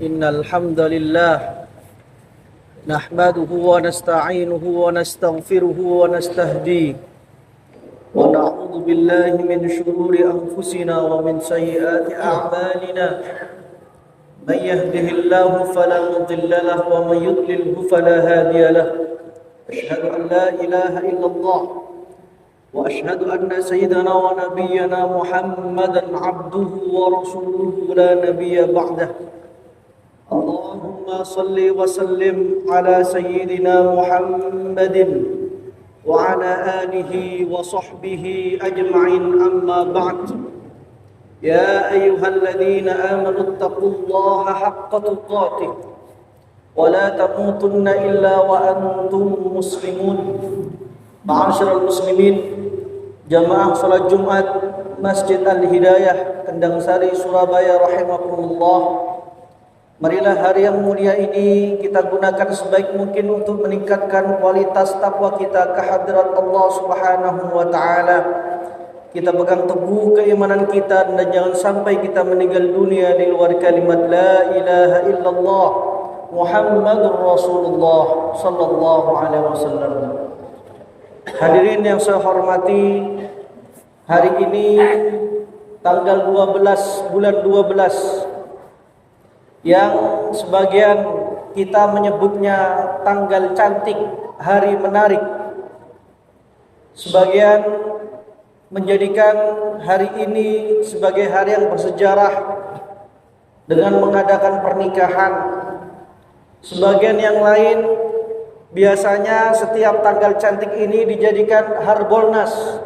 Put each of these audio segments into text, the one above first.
إن الحمد لله نحمده ونستعينه ونستغفره ونستهديه ونعوذ بالله من شرور أنفسنا ومن سيئات أعمالنا من يهده الله فلا مضل له ومن يضلله فلا هادي له أشهد أن لا إله إلا الله وأشهد أن سيدنا ونبينا محمدا عبده ورسوله لا نبي بعده اللهم صل وسلم على سيدنا محمد وعلى آله وصحبه أجمعين أما بعد يا أيها الذين آمنوا اتقوا الله حق تقاته ولا تموتن إلا وأنتم مسلمون. Ma'asyiral muslimin, jamaah salat Jumat Masjid Al-Hidayah Kendang Sari Surabaya rahimakumullah. Marilah hari yang mulia ini kita gunakan sebaik mungkin untuk meningkatkan kualitas takwa kita ke hadirat Allah Subhanahu wa taala. Kita pegang teguh keimanan kita dan jangan sampai kita meninggal dunia di luar kalimat la ilaha illallah Muhammadur Rasulullah sallallahu alaihi wasallam. Hadirin yang saya hormati, hari ini tanggal 12 bulan 12 yang sebagian kita menyebutnya tanggal cantik, hari menarik. Sebagian menjadikan hari ini sebagai hari yang bersejarah dengan mengadakan pernikahan. Sebagian yang lain biasanya setiap tanggal cantik ini dijadikan Harbolnas,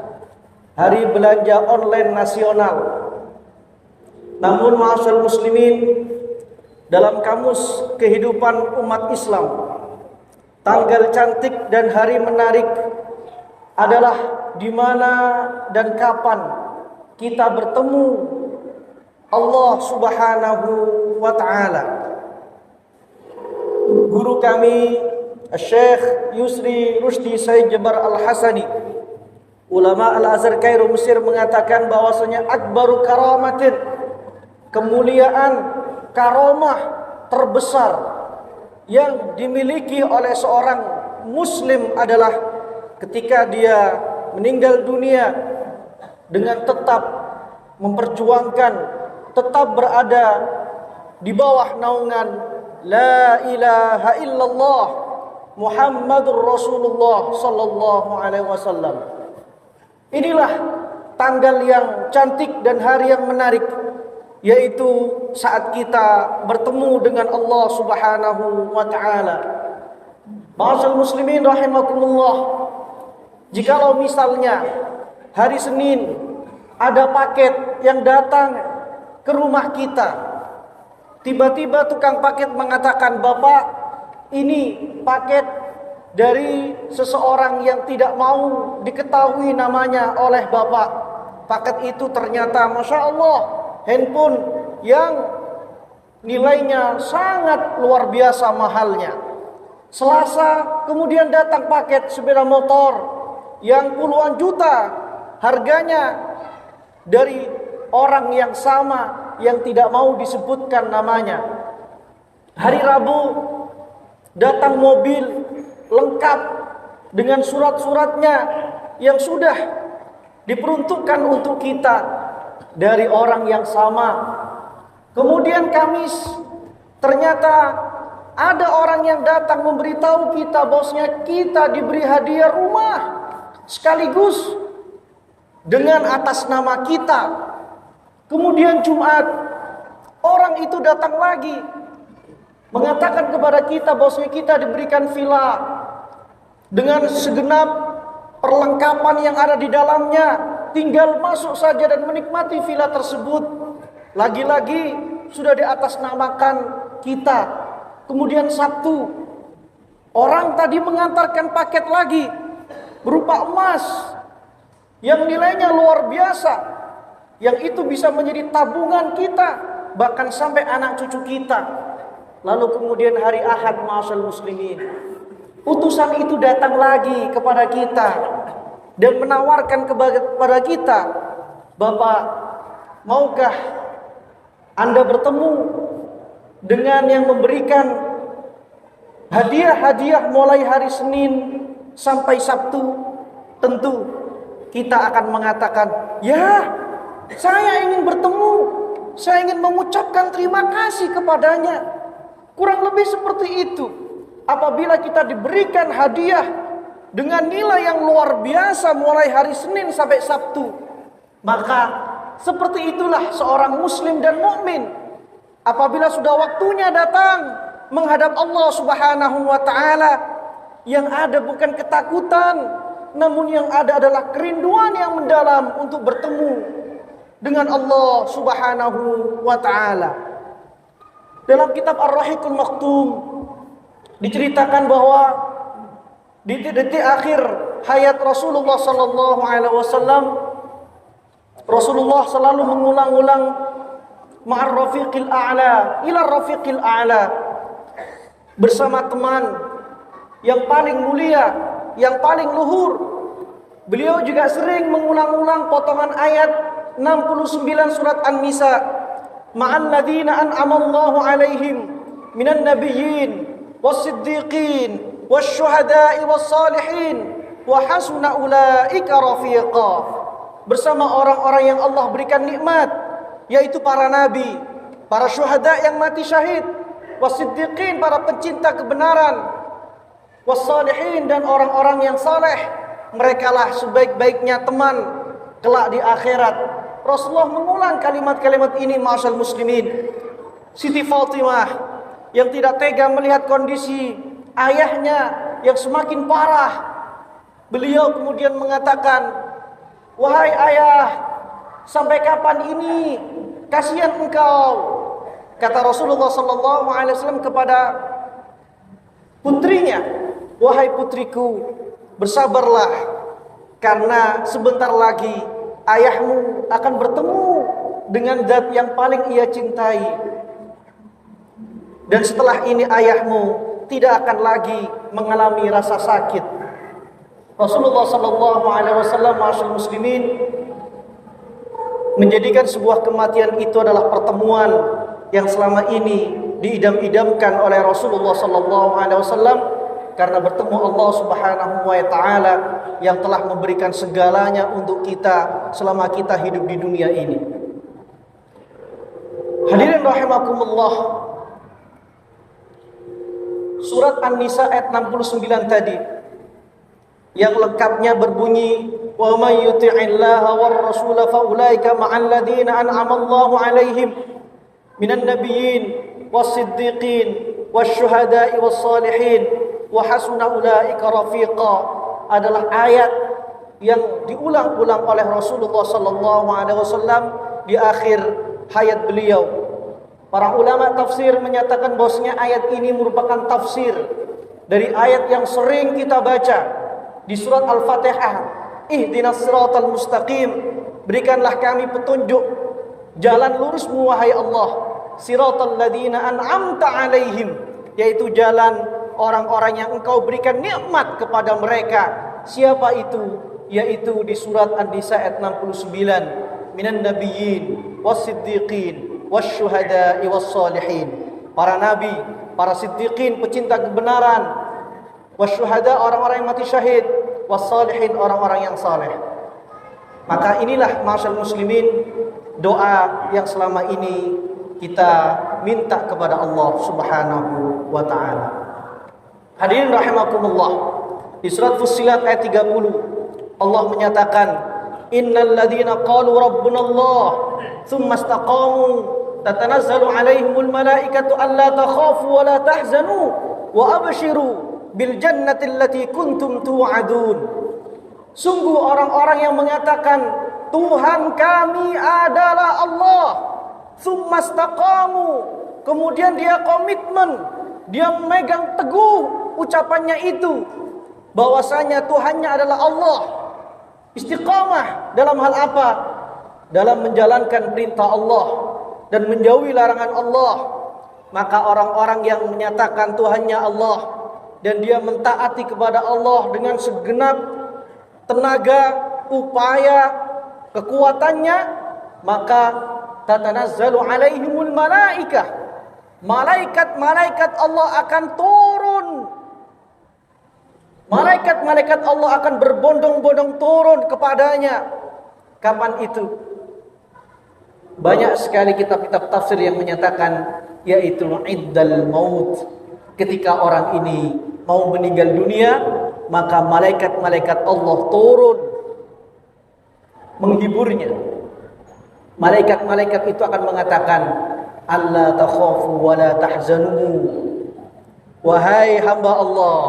hari belanja online nasional. Namun ma'asyiral muslimin, dalam kamus kehidupan umat Islam, tanggal cantik dan hari menarik adalah di mana dan kapan kita bertemu Allah Subhanahu wa taala. Guru kami Syekh Yusri Rushdi Said Jabar Al-Hasani, ulama Al-Azhar Kairo Mesir, mengatakan bahwasanya akbaru karamatin, kemuliaan karamah terbesar yang dimiliki oleh seorang muslim adalah ketika dia meninggal dunia dengan tetap memperjuangkan, tetap berada di bawah naungan la ilaha illallah Muhammadur Rasulullah sallallahu alaihi wasallam. Inilah tanggal yang cantik dan hari yang menarik, yaitu saat kita bertemu dengan Allah Subhanahu wa taala. Ma'asyiral muslimin rahimakumullah, jikalau misalnya hari Senin ada paket yang datang ke rumah kita, tiba-tiba tukang paket mengatakan, "Bapak, ini paket dari seseorang yang tidak mau diketahui namanya oleh Bapak." Paket itu ternyata Masya Allah handphone yang nilainya sangat luar biasa mahalnya. Selasa kemudian datang paket sepeda motor yang puluhan juta harganya dari orang yang sama yang tidak mau disebutkan namanya. Hari Rabu datang mobil lengkap dengan surat-suratnya yang sudah diperuntukkan untuk kita dari orang yang sama. Kemudian Kamis ternyata ada orang yang datang memberitahu kita bahwasanya kita diberi hadiah rumah sekaligus dengan atas nama kita. Kemudian Jumat orang itu datang lagi mengatakan kepada kita bahwasanya kita diberikan villa dengan segenap perlengkapan yang ada di dalamnya, tinggal masuk saja dan menikmati villa tersebut. Lagi-lagi sudah diatasnamakan kita. Kemudian Sabtu orang tadi mengantarkan paket lagi berupa emas yang nilainya luar biasa, yang itu bisa menjadi tabungan kita bahkan sampai anak cucu kita. Lalu kemudian hari Ahad, ma'asyiral muslimin, utusan itu datang lagi kepada kita dan menawarkan kepada kita, "Bapak, maukah Anda bertemu dengan yang memberikan hadiah-hadiah mulai hari Senin sampai Sabtu, tentu kita akan mengatakan, ya, saya ingin bertemu, saya ingin mengucapkan terima kasih kepadanya. Kurang lebih seperti itu. Apabila kita diberikan hadiah dengan nilai yang luar biasa mulai hari Senin sampai Sabtu, maka seperti itulah seorang muslim dan mukmin. Apabila sudah waktunya datang menghadap Allah Subhanahu wa taala, yang ada bukan ketakutan, namun yang ada adalah kerinduan yang mendalam untuk bertemu dengan Allah Subhanahu wa taala. Dalam kitab Ar-Rahiqul Maktum diceritakan bahwa di detik akhir hayat Rasulullah sallallahu alaihi wasallam, Rasulullah selalu mengulang-ulang ma'ar rafiqil a'la ila rafiqil a'la, bersama teman yang paling mulia, yang paling luhur. Beliau juga sering mengulang-ulang potongan ayat 69 surat An-Nisa, ma'al ladzina an'amallahu alaihim minan nabiyyin was-siddiqin wasyuhada'i was-salihin wa hasuna ulaika rafiqa, bersama orang-orang yang Allah berikan nikmat, yaitu para nabi, para syuhada yang mati syahid, was-siddiqin para pencinta kebenaran, was-salihin dan orang-orang yang saleh, merekalah sebaik-baiknya teman kelak di akhirat. Rasulullah mengulang kalimat-kalimat ini, ma'asyal muslimin. Siti Fatimah yang tidak tega melihat kondisi ayahnya yang semakin parah, beliau kemudian mengatakan, wahai ayah, sampai kapan ini? Kasihan engkau. Kata Rasulullah sallallahu alaihi wasallam kepada putrinya, wahai putriku, bersabarlah, karena sebentar lagi ayahmu akan bertemu dengan zat yang paling ia cintai. Dan setelah ini ayahmu tidak akan lagi mengalami rasa sakit. Rasulullah sallallahu alaihi wasallam, ma'asyiral muslimin, menjadikan sebuah kematian itu adalah pertemuan yang selama ini diidam-idamkan oleh Rasulullah sallallahu alaihi wasallam, karena bertemu Allah Subhanahu wa taala yang telah memberikan segalanya untuk kita selama kita hidup di dunia ini. Hadirin rahimakumullah, surat An-Nisa ayat 69 tadi yang lengkapnya berbunyi, wa may yuti'illaha war rasula fa ulaika ma'al ladzina an'ama Allahu 'alaihim minan nabiyyin was-siddiqin wasyuhada'i was-salihin wa hasuna ulaika rafiqa, adalah ayat yang diulang-ulang oleh Rasulullah sallallahu alaihi wasallam di akhir hayat beliau. Para ulama tafsir menyatakan bahwasanya ayat ini merupakan tafsir dari ayat yang sering kita baca di surat Al-Fatihah, ihdinas siratal mustaqim, berikanlah kami petunjuk jalan lurusmu wahai Allah, siratal ladzina an'amta alaihim, yaitu jalan orang-orang yang engkau berikan nikmat kepada mereka. Siapa itu? Yaitu di surat An-Nisa ayat 69, minan nabiyyin was-siddiqin wasyuhada'i was-salihin, para nabi, para siddiqin pecinta kebenaran, wasyuhada orang-orang yang mati syahid, was-salihin orang-orang yang saleh. Maka inilah ma'asyal muslimin doa yang selama ini kita minta kepada Allah Subhanahu wa taala. Hadirin rahimakumullah, di surat Fussilat ayat 30 Allah menyatakan, innal ladzina qalu rabbunallah tsumma istaqamu tatanazzalu alaihimul malaikatu alla takhafu wa la tahzanu wa abshiru bil jannati allati kuntum tu'adun. Sungguh orang-orang yang mengatakan Tuhan kami adalah Allah, tsumma istaqamu, kemudian dia komitmen, dia memegang teguh ucapannya itu bahwasanya Tuhannya adalah Allah. Istiqamah dalam hal apa? Dalam menjalankan perintah Allah dan menjauhi larangan Allah. Maka orang-orang yang menyatakan Tuhannya Allah dan dia mentaati kepada Allah dengan segenap tenaga, upaya, kekuatannya, maka tatanazzalu alaihimul malaikah, Malaikat-malaikat Allah akan turun. Malaikat-malaikat Allah akan berbondong-bondong turun kepadanya. Kapan itu? Banyak sekali kitab-kitab tafsir yang menyatakan, yaitu iddal maut. Ketika orang ini mau meninggal dunia, maka malaikat-malaikat Allah turun menghiburnya. Malaikat-malaikat itu akan mengatakan, alla takhafu wa la tahzanu. Wahai hamba Allah,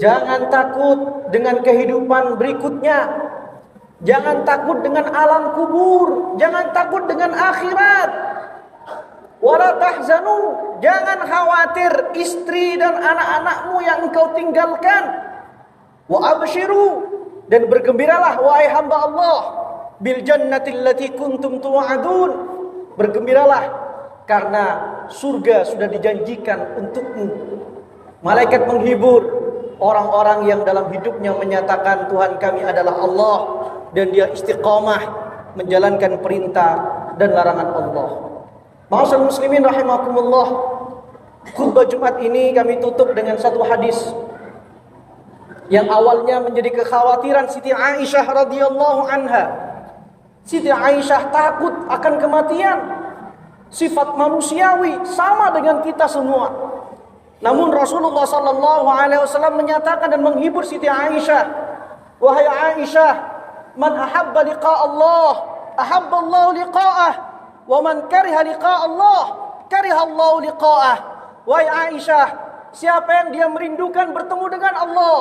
jangan takut dengan kehidupan berikutnya. Jangan takut dengan alam kubur. Jangan takut dengan akhirat. Wala tahzanu. Jangan khawatir istri dan anak-anakmu yang engkau tinggalkan. Wa abshiru. Dan bergembiralah wahai hamba Allah. Bil jannati allati kuntum tu'adun. Bergembiralah karena surga sudah dijanjikan untukmu. Malaikat menghibur orang-orang yang dalam hidupnya menyatakan Tuhan kami adalah Allah, dan dia istiqamah menjalankan perintah dan larangan Allah. Ma'asyiral muslimin rahimakumullah, khutbah Jumat ini kami tutup dengan satu hadis yang awalnya menjadi kekhawatiran Siti Aisyah radhiyallahu anha. Siti Aisyah takut akan kematian, sifat manusiawi sama dengan kita semua. Namun Rasulullah sallallahu alaihi wasallam menyatakan dan menghibur Siti Aisyah, wahai Aisyah, man ahabba liqa Allah, ahabba Allah liqa'ah, wa man kariha liqa Allah, kariha Allah liqa'ah. Wahai Aisyah, siapa yang dia merindukan bertemu dengan Allah,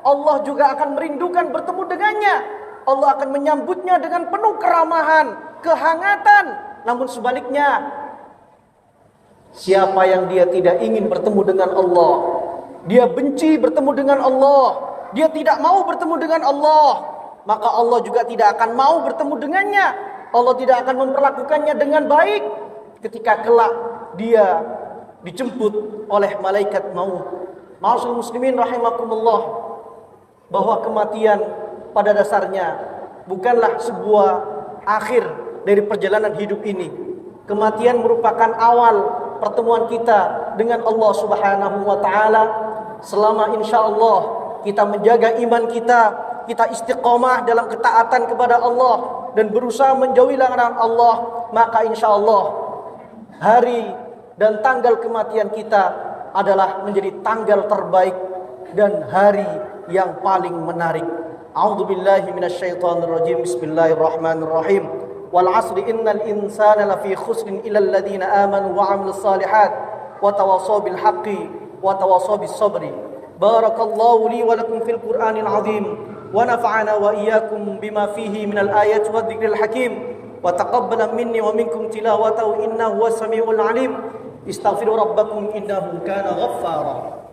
Allah juga akan merindukan bertemu dengannya. Allah akan menyambutnya dengan penuh keramahan, kehangatan. Namun sebaliknya, siapa yang dia tidak ingin bertemu dengan Allah, dia benci bertemu dengan Allah, dia tidak mau bertemu dengan Allah, maka Allah juga tidak akan mau bertemu dengannya. Allah tidak akan memperlakukannya dengan baik ketika kelak dia dijemput oleh malaikat maut. Ma'asyiral muslimin rahimakumullah, bahwa kematian pada dasarnya bukanlah sebuah akhir dari perjalanan hidup ini. Kematian merupakan awal pertemuan kita dengan Allah Subhanahu wa taala. Selama insyaallah kita menjaga iman kita, kita istiqomah dalam ketaatan kepada Allah dan berusaha menjauhi larangan Allah, maka insyaallah hari dan tanggal kematian kita adalah menjadi tanggal terbaik dan hari yang paling menarik. A'udzubillahi minasyaitonirrajim. Bismillahirrahmanirrahim. Wal 'asri innal insana lafi khusrin illal ladzina amanu wa 'amilus shalihat wa tawassaw bil haqqi wa tawassaw bis sabri. Barakallahu li wa lakum fil Qur'anil 'azim wa nafa'ana wa iyyakum bima fihi minal ayati wadh-dhikril hakim wa taqabbala minni wa minkum tilawatahu innahu was samiul 'alim. Istaghfiru rabbakum innahu kana ghaffara.